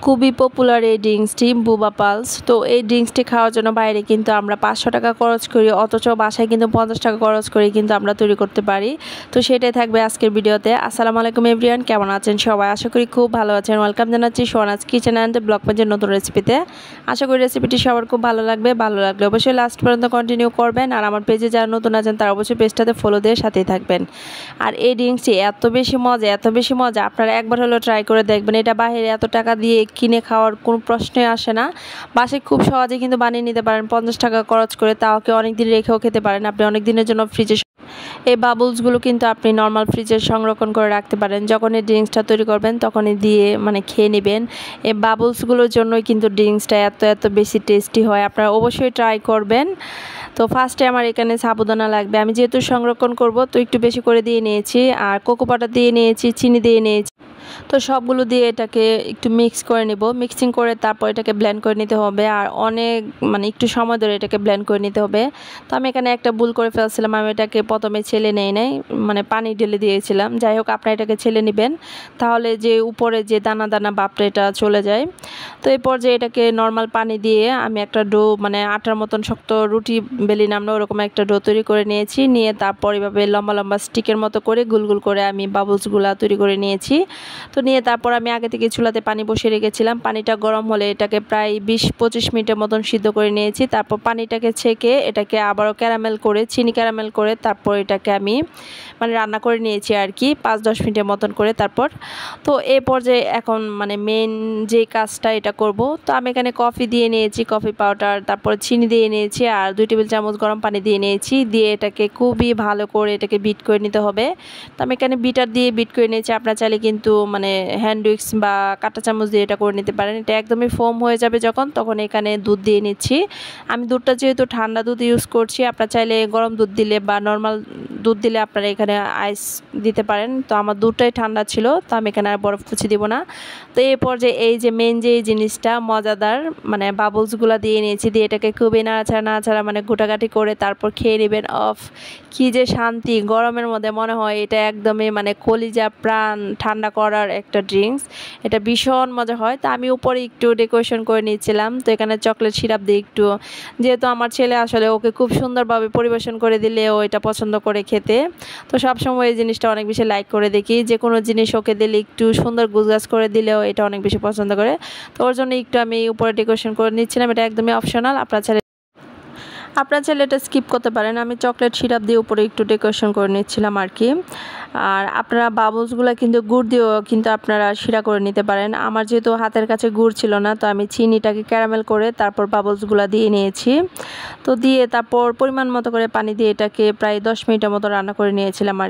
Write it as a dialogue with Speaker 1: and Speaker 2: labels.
Speaker 1: খুবই পপুলার এই ড্রিঙ্কসটি বুবা পালস। তো এই ড্রিঙ্কসটি খাওয়ার জন্য বাইরে কিন্তু আমরা 500 টাকা খরচ করি, অথচ বাসায় কিন্তু 50 টাকা খরচ করে কিন্তু আমরা তৈরি করতে পারি। তো সেটাই থাকবে আজকের ভিডিওতে। আসসালামু আলাইকুম এভরিওয়ান, কেমন আছেন সবাই? আশা করি খুব ভালো আছেন। ওয়েলকাম জানাচ্ছি সোহানাজ কিচেন অ্যান্ড ব্লগ পেজের নতুন রেসিপিতে। আশা করি রেসিপিটি সবার খুব ভালো লাগবে। ভালো লাগলে অবশ্যই লাস্ট পর্যন্ত কন্টিনিউ করবেন। আর আমার পেজে যারা নতুন আছেন তারা অবশ্যই পেজটাতে ফলো দিয়ে সাথেই থাকবেন। আর এই ড্রিঙ্কসটি এত বেশি মজা, আপনারা একবার হলেও ট্রাই করে দেখবেন। এটা বাইরে এত টাকা দিয়ে কিনে খাওয়ার কোনো প্রশ্নই আসে না। বাসায় খুব সহজে কিন্তু বানিয়ে নিতে পারেন 50 টাকা খরচ করে, তাওকে অনেক দিন রেখেও খেতে পারেন। আপনি অনেক দিনের জন্য ফ্রিজে এই বাবলসগুলো কিন্তু আপনি নর্মাল ফ্রিজে সংরক্ষণ করে রাখতে পারেন। যখন এই ড্রিঙ্কসটা তৈরি করবেন তখনই দিয়ে খেয়ে নেবেন। এই বাবলসগুলোর জন্যই কিন্তু ড্রিঙ্কসটা এত বেশি টেস্টি হয়। আপনারা অবশ্যই ট্রাই করবেন। তো ফার্স্টে আমার এখানে সাবুদানা লাগবে। আমি যেহেতু সংরক্ষণ করব তো একটু বেশি করে দিয়ে নিয়েছি, আর কোকো পাউডার দিয়ে নিয়েছি, চিনি দিয়ে নিয়েছি। তো সবগুলো দিয়ে এটাকে একটু মিক্স করে নেব। মিক্সিং করে তারপর এটাকে ব্লেন্ড করে নিতে হবে, আর অনেক একটু সময় ধরে এটাকে ব্লেন্ড করে নিতে হবে। তো আমি এখানে একটা ভুল করে ফেলছিলাম, আমি এটাকে প্রথমে ছেলে নেই পানি ঢেলে দিয়েছিলাম। যাই হোক, আপনারা এটাকে ছেলে নেবেন, তাহলে যে উপরে যে দানা দানা বাপটা এটা চলে যায়। তো এই পর্যায়ে এটাকে নর্মাল পানি দিয়ে আমি একটা ডো আটার মতন শক্ত রুটি বেলি নামলো ওরকম একটা ডো তৈরি করে নিয়েছি। নিয়ে তারপর এভাবে লম্বা লম্বা স্টিকের মতো করে গুল করে আমি বাবলসগুলা তৈরি করে নিয়েছি। তো নিয়ে তারপর আমি আগে থেকে চুলাতে পানি বসিয়ে রেখেছিলাম। পানিটা গরম হলে এটাকে প্রায় 20-25 মিনিটের মতন সিদ্ধ করে নিয়েছি। তারপর পানিটাকে ছেঁকে এটাকে আবারও চিনি ক্যারামেল করে তারপর এটাকে আমি রান্না করে নিয়েছি আর কি 5-10 মিনিটের মতন করে। তারপর তো এই পর্যায়ে এখন মেন যে কাজটা এটা করব। তো আমি এখানে কফি দিয়ে নিয়েছি, কফি পাউডার, তারপর চিনি দিয়ে নিয়েছি, আর 2 টেবিল চামচ গরম পানি দিয়ে নিয়েছি। দিয়ে এটাকে খুবই ভালো করে এটাকে বিট করে নিতে হবে। তো আমি এখানে বিটার দিয়ে বিট করে নিয়েছি। আপনারা চাইলে কিন্তু হ্যান্ড উইক্স বা কাঁটা চামচ দিয়ে এটা করে নিতে পারেন। এটা একদমই ফোম হয়ে যাবে তখন এখানে দুধ দিয়ে নিচ্ছি। আমি দুধটা যেহেতু ঠান্ডা দুধ ইউজ করছি, আপনারা চাইলে গরম দুধ দিলে বা নর্মাল দুধ দিলে আপনারা এখানে আইস দিতে পারেন। তো আমার দুধটাই ঠান্ডা ছিল, তো আমি এখানে আর বরফ কুচি দিব না। তো এই পর্যায়ে এই যে মেন যে জিনিসটা মজাদার বাবলসগুলো দিয়ে নিয়েছি। দিয়ে এটাকে খুবই নাড়াচাড়া গোটাগাটি করে তারপর খেয়ে নেবেন। অফ কি যে শান্তি! গরমের মধ্যে মনে হয় এটা একদমই কলিজা প্রাণ ঠান্ডা করার একটা ড্রিঙ্কস। এটা ভীষণ মজা হয়। তো আমি উপরে একটু ডেকোরেশন করে নিচ্ছিলাম। তো এখানে চকলেট সিরাপ দিয়ে একটু, যেহেতু আমার ছেলে আসলে ওকে খুব সুন্দরভাবে পরিবেশন করে দিলে ও এটা পছন্দ করে খেতে। তো সবসময় এই জিনিসটা অনেক বেশি লাইক করে দেখি, যে কোনো জিনিস ওকে দিলে একটু সুন্দর গুজগাছ করে দিলেও এটা অনেক বেশি পছন্দ করে। তো ওর জন্য একটু আমি উপরে ডেকোরেশন করে নিচ্ছিলাম। এটা একদমই অপশনাল, আপনারা চাইলে এটা স্কিপ করতে পারেন। আমি চকলেট সিরাপ দিয়ে উপরে একটু ডেকোরেশন করে নিচ্ছিলাম আর কি। আর আপনারা বাবলসগুলো কিন্তু গুড় দিয়েও কিন্তু আপনারা শিরা করে নিতে পারেন। আমার যেহেতু হাতের কাছে গুড় ছিল না, তো আমি চিনিটাকে ক্যারামেল করে তারপর বাবলসগুলো দিয়ে নিয়েছি। তো দিয়ে তারপর পরিমাণ মতো করে পানি দিয়ে এটাকে প্রায় 10 মিনিটের মতো রান্না করে নিয়েছিলাম আর